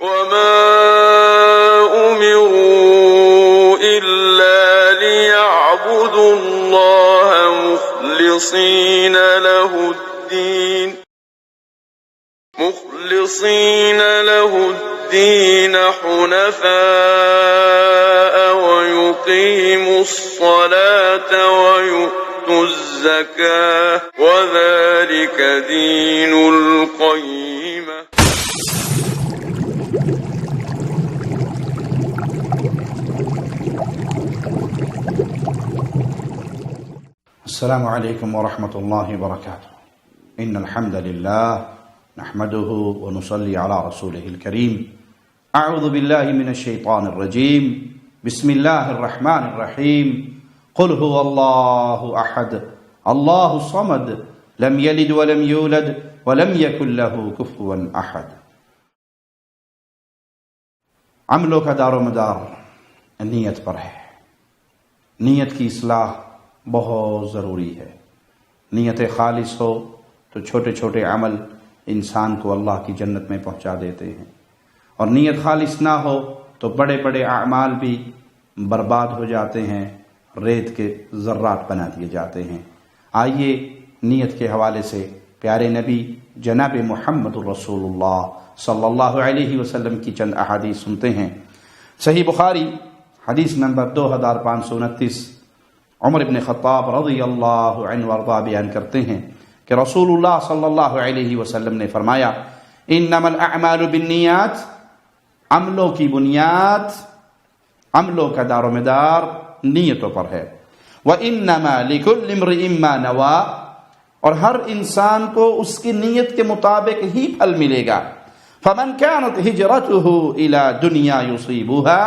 وما أمروا إلا ليعبدوا الله مخلصين له الدين حنفاء ويقيموا الصلاة ويؤتوا الزكاة وذلك دين القيمة. السلام عليكم ورحمة الله وبركاته. إن الحمد لله نحمده ونصلي على رسوله الكريم. أعوذ بالله من الشيطان الرجيم. بسم الله الرحمن الرحيم. قل هو الله أحد الله الصمد لم يلد ولم يولد ولم يكن له كفوا أحد. عملوں کا دار و مدار نیت پر ہے. نیت کی اصلاح بہت ضروری ہے. نیت خالص ہو تو چھوٹے چھوٹے عمل انسان کو اللہ کی جنت میں پہنچا دیتے ہیں، اور نیت خالص نہ ہو تو بڑے بڑے اعمال بھی برباد ہو جاتے ہیں، ریت کے ذرات بنا دیے جاتے ہیں. آئیے نیت کے حوالے سے پیارے نبی جناب محمد الرسول اللہ صلی اللہ علیہ وسلم کی چند احادیث سنتے ہیں. صحیح بخاری حدیث نمبر 2529 عمر بن خطاب رضی اللہ عنہ وارضہ بیان کرتے ہیں کہ رسول اللہ صلی اللہ علیہ وسلم نے فرمایا انما الاعمال بالنیات، عملوں کی بنیاد، عملوں کا دار و مدار نیتوں پر ہے. وانما لكل امرئ ما نوى، اور ہر انسان کو اس کی نیت کے مطابق ہی پھل ملے گا. فمن كانت هجرته الى دنیا يصيبها،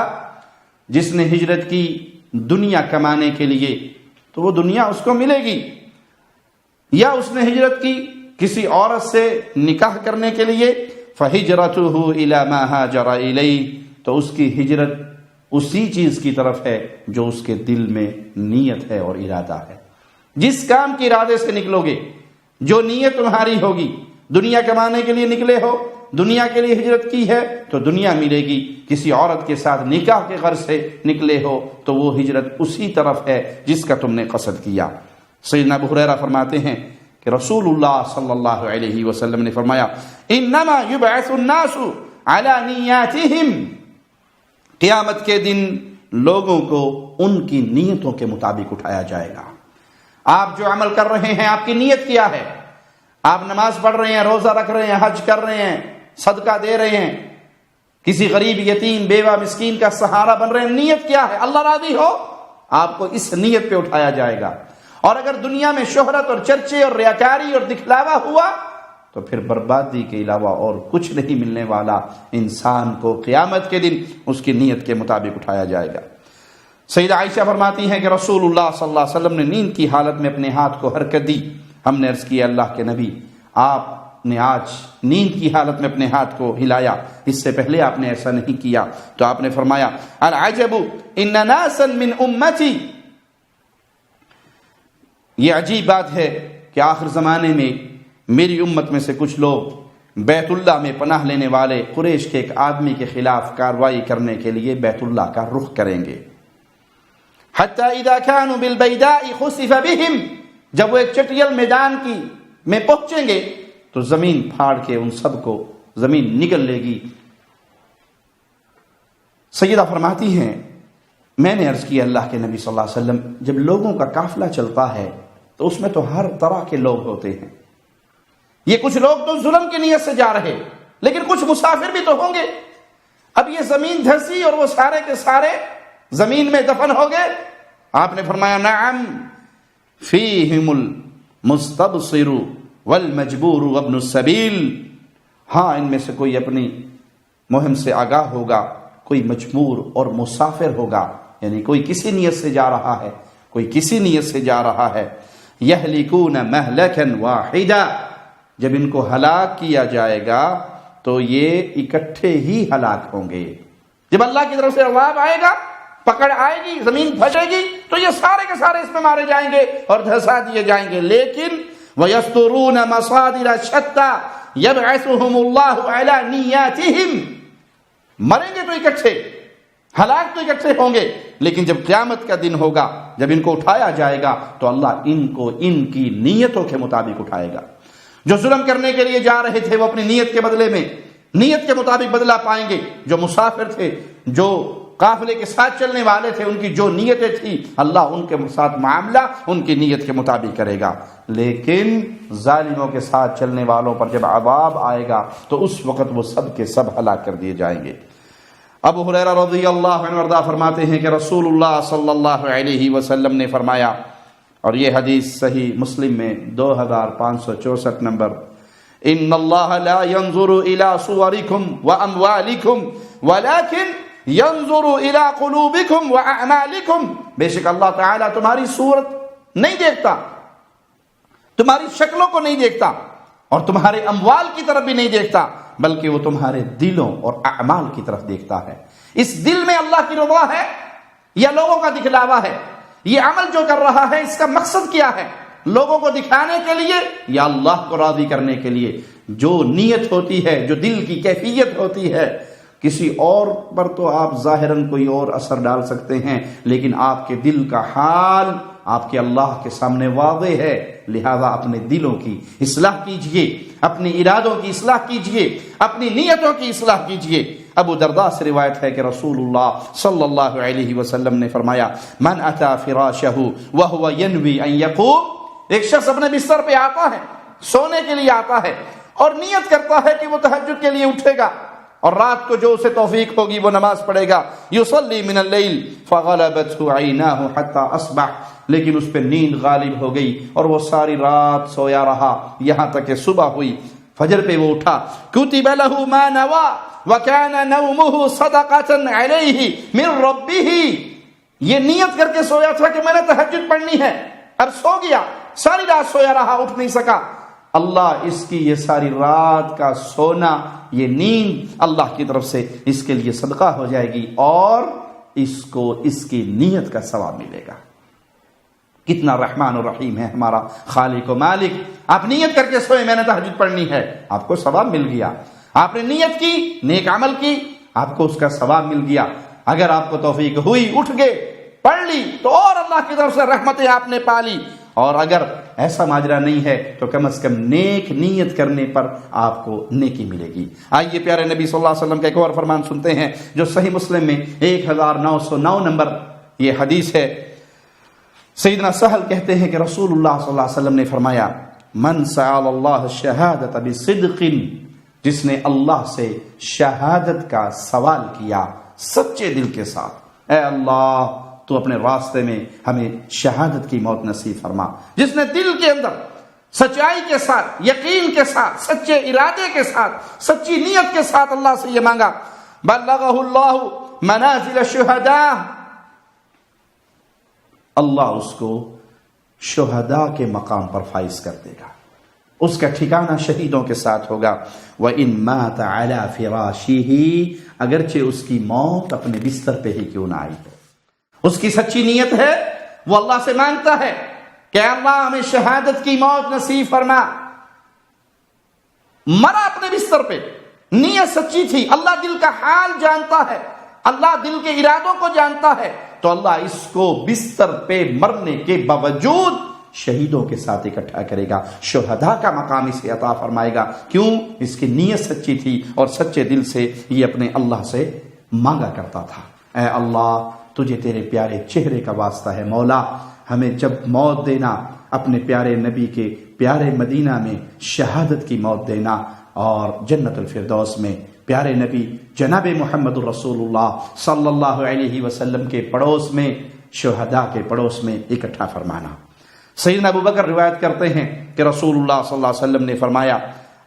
جس نے ہجرت کی دنیا کمانے کے لیے تو وہ دنیا اس کو ملے گی، یا اس نے ہجرت کی کسی عورت سے نکاح کرنے کے لیے فہجرته الى ما هاجر الیہ، تو اس کی ہجرت اسی چیز کی طرف ہے جو اس کے دل میں نیت ہے اور ارادہ ہے. جس کام کے ارادے سے نکلو گے، جو نیت تمہاری ہوگی، دنیا کمانے کے لیے نکلے ہو، دنیا کے لیے ہجرت کی ہے تو دنیا ملے گی. کسی عورت کے ساتھ نکاح کے غرض سے نکلے ہو تو وہ ہجرت اسی طرف ہے جس کا تم نے قصد کیا. سیدنا ابو ہریرہ فرماتے ہیں کہ رسول اللہ صلی اللہ علیہ وسلم نے فرمایا انما یبعث الناس علی نیاتہم، قیامت کے دن لوگوں کو ان کی نیتوں کے مطابق اٹھایا جائے گا. آپ جو عمل کر رہے ہیں آپ کی نیت کیا ہے؟ آپ نماز پڑھ رہے ہیں، روزہ رکھ رہے ہیں، حج کر رہے ہیں، صدقہ دے رہے ہیں، کسی غریب یتیم بیوہ مسکین کا سہارا بن رہے ہیں، نیت کیا ہے؟ اللہ راضی ہو آپ کو اس نیت پہ اٹھایا جائے گا. اور اگر دنیا میں شہرت اور چرچے اور ریاکاری اور دکھلاوا ہوا تو پھر بربادی کے علاوہ اور کچھ نہیں ملنے والا. انسان کو قیامت کے دن اس کی نیت کے مطابق اٹھایا جائے گا. سیدہ عائشہ فرماتی ہیں کہ رسول اللہ صلی اللہ علیہ وسلم نے نیند کی حالت میں اپنے ہاتھ کو حرکت دی. ہم نے عرض کیا اللہ کے نبی، آپ نے آج نیند کی حالت میں اپنے ہاتھ کو ہلایا، اس سے پہلے آپ نے ایسا نہیں کیا. تو آپ نے فرمایا العجب ان ناسا من امتی، یہ عجیب بات ہے کہ آخر زمانے میں میری امت میں سے کچھ لوگ بیت اللہ میں پناہ لینے والے قریش کے ایک آدمی کے خلاف کارروائی کرنے کے لیے بیت اللہ کا رخ کریں گے. حتی اذا كانوا بالبیداء خسف بهم، جب وہ ایک چٹیل میدان کی میں پہنچیں گے تو زمین پھاڑ کے ان سب کو زمین نگل لے گی. سیدہ فرماتی ہیں میں نے عرض کیا اللہ کے نبی صلی اللہ علیہ وسلم، جب لوگوں کا قافلہ چلتا ہے تو اس میں تو ہر طرح کے لوگ ہوتے ہیں. یہ کچھ لوگ تو ظلم کی نیت سے جا رہے، لیکن کچھ مسافر بھی تو ہوں گے. اب یہ زمین دھسی اور وہ سارے کے سارے زمین میں دفن ہو گئے. آپ نے فرمایا نعم فیہم المستبصر والمجبور وابن السبیل، ہاں ان میں سے کوئی اپنی مہم سے آگاہ ہوگا، کوئی مجبور اور مسافر ہوگا، یعنی کوئی کسی نیت سے جا رہا ہے، کوئی کسی نیت سے جا رہا ہے. یہلکون مہلکا واحدا، جب ان کو ہلاک کیا جائے گا تو یہ اکٹھے ہی ہلاک ہوں گے. جب اللہ کی طرف سے عذاب آئے گا، پکڑ آئے گی، زمین پھٹے گی تو یہ سارے کے سارے اس میں مارے جائیں گے اور دھسا دیے جائیں گے. لیکن وَيَسْتُرُونَ مَصَادِرَ شَتَّى يَبْعَثُهُمُ اللَّهُ عَلَى نِيَّاتِهِمْ، مریں گے تو اکٹھے، ہلاک تو اکٹھے ہوں گے، لیکن جب قیامت کا دن ہوگا، جب ان کو اٹھایا جائے گا تو اللہ ان کو ان کی نیتوں کے مطابق اٹھائے گا۔ جو ظلم کرنے کے لیے جا رہے تھے وہ اپنی نیت کے بدلے میں نیت کے مطابق بدلہ پائیں گے، جو مسافر تھے، جو قافلے کے ساتھ چلنے والے تھے، ان کی جو نیتیں تھیں اللہ ان کے ساتھ معاملہ ان کی نیت کے مطابق کرے گا۔ لیکن ظالموں کے ساتھ چلنے والوں پر جب عذاب آئے گا تو اس وقت وہ سب کے سب ہلاک کر دیے جائیں گے۔ ابو ہریرہ رضی اللہ عنہ وارضاہ فرماتے ہیں کہ رسول اللہ صلی اللہ علیہ وسلم نے فرمایا، اور یہ حدیث صحیح مسلم میں 2564 نمبر، ان اللہ لا ينظر الى صورکم واموالکم ولكن ينظر الى قلوبکم واعمالکم، بے شک اللہ تعالیٰ تمہاری صورت نہیں دیکھتا، تمہاری شکلوں کو نہیں دیکھتا، اور تمہارے اموال کی طرف بھی نہیں دیکھتا، بلکہ وہ تمہارے دلوں اور اعمال کی طرف دیکھتا ہے۔ اس دل میں اللہ کی رضا ہے یا لوگوں کا دکھلاوا ہے؟ یہ عمل جو کر رہا ہے اس کا مقصد کیا ہے؟ لوگوں کو دکھانے کے لیے یا اللہ کو راضی کرنے کے لیے؟ جو نیت ہوتی ہے، جو دل کی کیفیت ہوتی ہے، کسی اور پر تو آپ ظاہراً کوئی اور اثر ڈال سکتے ہیں، لیکن آپ کے دل کا حال آپ کے اللہ کے سامنے واضح ہے۔ لہذا اپنے دلوں کی اصلاح کیجئے، اپنی ارادوں کی اصلاح کیجئے، اپنی نیتوں کی اصلاح کیجئے۔ ابو درداء سے روایت ہے کہ رسول اللہ صلی اللہ علیہ وسلم نے فرمایا، من اتی فراشہ وہو ینوی ان یقوم، ایک شخص اپنے بستر پہ آتا ہے، سونے کے لیے آتا ہے اور نیت کرتا ہے کہ وہ تہجد کے لیے اٹھے گا اور رات کو جو اسے توفیق ہوگی وہ نماز پڑھے گا، یصلی من اللیل فغلبته عیناہ حتی اصبح، لیکن اس پہ نیند غالب ہو گئی اور وہ ساری رات سویا رہا یہاں تک کہ صبح ہوئی، فجر پہ وہ اٹھا، کتب له ما نوى وكان نومه صدقة علیہ من ربہ، یہ نیت کر کے سویا تھا کہ میں نے تہجد پڑھنی ہے، اب سو گیا، ساری رات سویا رہا، اٹھ نہیں سکا، اللہ اس کی یہ ساری رات کا سونا، یہ نیند اللہ کی طرف سے اس کے لیے صدقہ ہو جائے گی اور اس کو اس کی نیت کا ثواب ملے گا۔ کتنا رحمان و رحیم ہے ہمارا خالق و مالک۔ آپ نیت کر کے سوئے میں نے تہجد پڑھنی ہے، آپ کو ثواب مل گیا۔ آپ نے نیت کی، نیک عمل کی، آپ کو اس کا ثواب مل گیا۔ اگر آپ کو توفیق ہوئی، اٹھ گئے، پڑھ لی تو اور اللہ کی طرف سے رحمتیں آپ نے پا لی، اور اگر ایسا ماجرا نہیں ہے تو کم از کم نیک نیت کرنے پر آپ کو نیکی ملے گی۔ آئیے پیارے نبی صلی اللہ علیہ وسلم کا ایک اور فرمان سنتے ہیں جو صحیح مسلم میں 1909 نمبر یہ حدیث ہے۔ سیدنا سہل کہتے ہیں کہ رسول اللہ صلی اللہ علیہ وسلم نے فرمایا، من سأل اللہ شہادت بصدق، جس نے اللہ سے شہادت کا سوال کیا سچے دل کے ساتھ، اے اللہ تو اپنے راستے میں ہمیں شہادت کی موت نصیب فرما، جس نے دل کے اندر سچائی کے ساتھ، یقین کے ساتھ، سچے ارادے کے ساتھ، سچی نیت کے ساتھ اللہ سے یہ مانگا، بلغہ اللہ منازل الشہداء، اللہ اس کو شہداء کے مقام پر فائز کر دے گا، اس کا ٹھکانہ شہیدوں کے ساتھ ہوگا۔ وَإِن مَاتَ عَلَى فِرَاشِهِ، اگرچہ اس کی موت اپنے بستر پہ ہی کیوں نہ آئی ہو، اس کی سچی نیت ہے، وہ اللہ سے مانگتا ہے کہ اللہ ہمیں شہادت کی موت نصیب فرما، مرا اپنے بستر پہ، نیت سچی تھی، اللہ دل کا حال جانتا ہے، اللہ دل کے ارادوں کو جانتا ہے، تو اللہ اس کو بستر پہ مرنے کے باوجود شہیدوں کے ساتھ اکٹھا کرے گا، شہداء کا مقام اسے عطا فرمائے گا۔ کیوں؟ اس کی نیت سچی تھی اور سچے دل سے یہ اپنے اللہ سے مانگا کرتا تھا۔ اے اللہ تجھے تیرے پیارے چہرے کا واسطہ ہے مولا، ہمیں جب موت دینا اپنے پیارے نبی کے پیارے مدینہ میں شہادت کی موت دینا، اور جنت الفردوس میں پیارے نبی جناب محمد الرسول اللہ صلی اللہ علیہ وسلم کے پڑوس میں، شہداء کے پڑوس میں اکٹھا فرمانا۔ سیدنا ابو بکر روایت کرتے ہیں کہ رسول اللہ صلی اللہ علیہ وسلم نے فرمایا،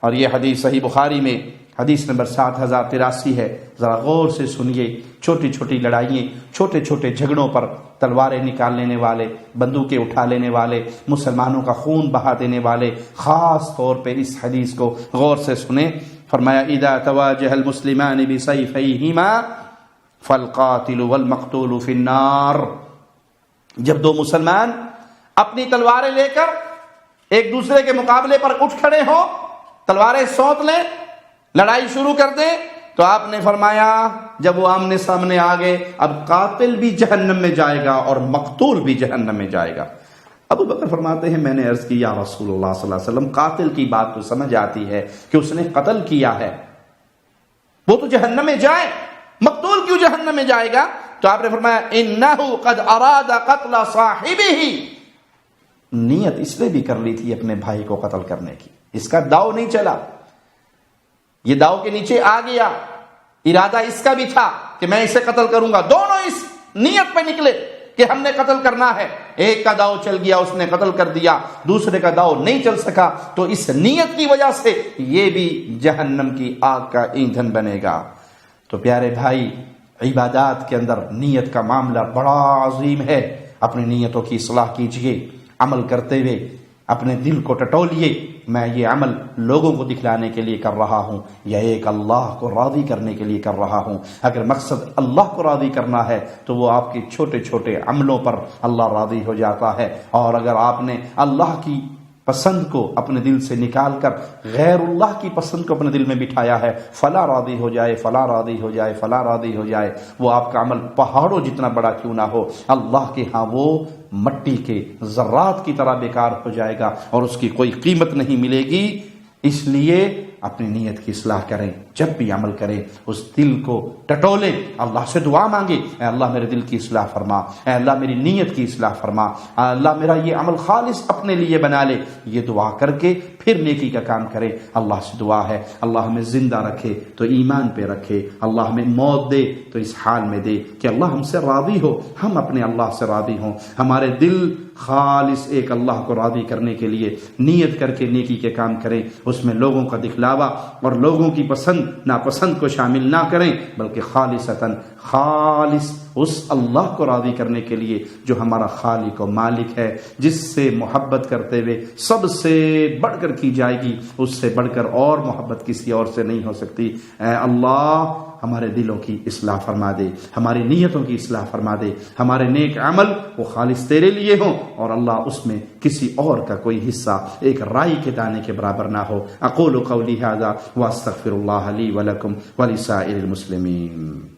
اور یہ حدیث صحیح بخاری میں حدیث نمبر 7083 ہے، ذرا غور سے سنیے۔ چھوٹی چھوٹی لڑائیاں، چھوٹے چھوٹے جھگڑوں پر تلواریں نکال لینے والے، بندوقیں اٹھا لینے والے، مسلمانوں کا خون بہا دینے والے، خاص طور پہ اس حدیث کو غور سے سنیں۔ فرمایا اذا تواجه المسلمان بسيفيهما فالقاتل والمقتول في النار، جب دو مسلمان اپنی تلواریں لے کر ایک دوسرے کے مقابلے پر اٹھ کھڑے ہوں، تلواریں سونت لیں، لڑائی شروع کر دیں، تو آپ نے فرمایا جب وہ آمنے سامنے آ گئے اب قاتل بھی جہنم میں جائے گا اور مقتول بھی جہنم میں جائے گا۔ ابو بکر فرماتے ہیں میں نے عرض کی یا رسول اللہ صلی اللہ علیہ وسلم قاتل کی بات تو سمجھ آتی ہے کہ اس نے قتل کیا ہے، وہ تو جہنم میں جائے، مقتول کیوں جہنم میں جائے گا؟ تو آپ نے فرمایا انہ قد اراد قتل صاحبہ، نیت اس نے بھی کر لی تھی اپنے بھائی کو قتل کرنے کی، اس کا داؤ نہیں چلا، یہ داؤ کے نیچے آ گیا، ارادہ اس کا بھی تھا کہ میں اسے قتل کروں گا، دونوں اس نیت پہ نکلے کہ ہم نے قتل کرنا ہے، ایک کا داؤ چل گیا اس نے قتل کر دیا، دوسرے کا داؤ نہیں چل سکا، تو اس نیت کی وجہ سے یہ بھی جہنم کی آگ کا ایندھن بنے گا۔ تو پیارے بھائی عبادات کے اندر نیت کا معاملہ بڑا عظیم ہے، اپنی نیتوں کی اصلاح کیجئے، عمل کرتے ہوئے اپنے دل کو ٹٹولیے، میں یہ عمل لوگوں کو دکھلانے کے لیے کر رہا ہوں یا ایک اللہ کو راضی کرنے کے لیے کر رہا ہوں؟ اگر مقصد اللہ کو راضی کرنا ہے تو وہ آپ کے چھوٹے چھوٹے عملوں پر اللہ راضی ہو جاتا ہے، اور اگر آپ نے اللہ کی پسند کو اپنے دل سے نکال کر غیر اللہ کی پسند کو اپنے دل میں بٹھایا ہے، فلاں راضی ہو جائے، فلاں راضی ہو جائے، فلاں راضی ہو جائے، وہ آپ کا عمل پہاڑوں جتنا بڑا کیوں نہ ہو، اللہ کے ہاں وہ مٹی کے ذرات کی طرح بیکار ہو جائے گا اور اس کی کوئی قیمت نہیں ملے گی۔ اس لیے اپنی نیت کی اصلاح کریں، جب بھی عمل کریں اس دل کو ٹٹولے، اللہ سے دعا مانگے، اے اللہ میرے دل کی اصلاح فرما، اے اللہ میری نیت کی اصلاح فرما، اے اللہ میرا یہ عمل خالص اپنے لیے بنا لے، یہ دعا کر کے پھر نیکی کا کام کرے۔ اللہ سے دعا ہے اللہ ہمیں زندہ رکھے تو ایمان پہ رکھے، اللہ ہمیں موت دے تو اس حال میں دے کہ اللہ ہم سے راضی ہو، ہم اپنے اللہ سے راضی ہوں، ہمارے دل خالص ایک اللہ کو راضی کرنے کے لیے نیت کر کے نیکی کے کام کریں، اس میں لوگوں کا دکھلاوا اور لوگوں کی پسند ناپسند کو شامل نہ کریں، بلکہ خالصتاً خالص اس اللہ کو راضی کرنے کے لیے جو ہمارا خالق و مالک ہے، جس سے محبت کرتے ہوئے سب سے بڑھ کر کی جائے گی، اس سے بڑھ کر اور محبت کسی اور سے نہیں ہو سکتی۔ اے اللہ ہمارے دلوں کی اصلاح فرما دے، ہماری نیتوں کی اصلاح فرما دے، ہمارے نیک عمل وہ خالص تیرے لیے ہوں، اور اللہ اس میں کسی اور کا کوئی حصہ ایک رائی کے دانے کے برابر نہ ہو۔ اقول قولی ھذا واستغفر اللہ لی ولکم ولسائر المسلمین۔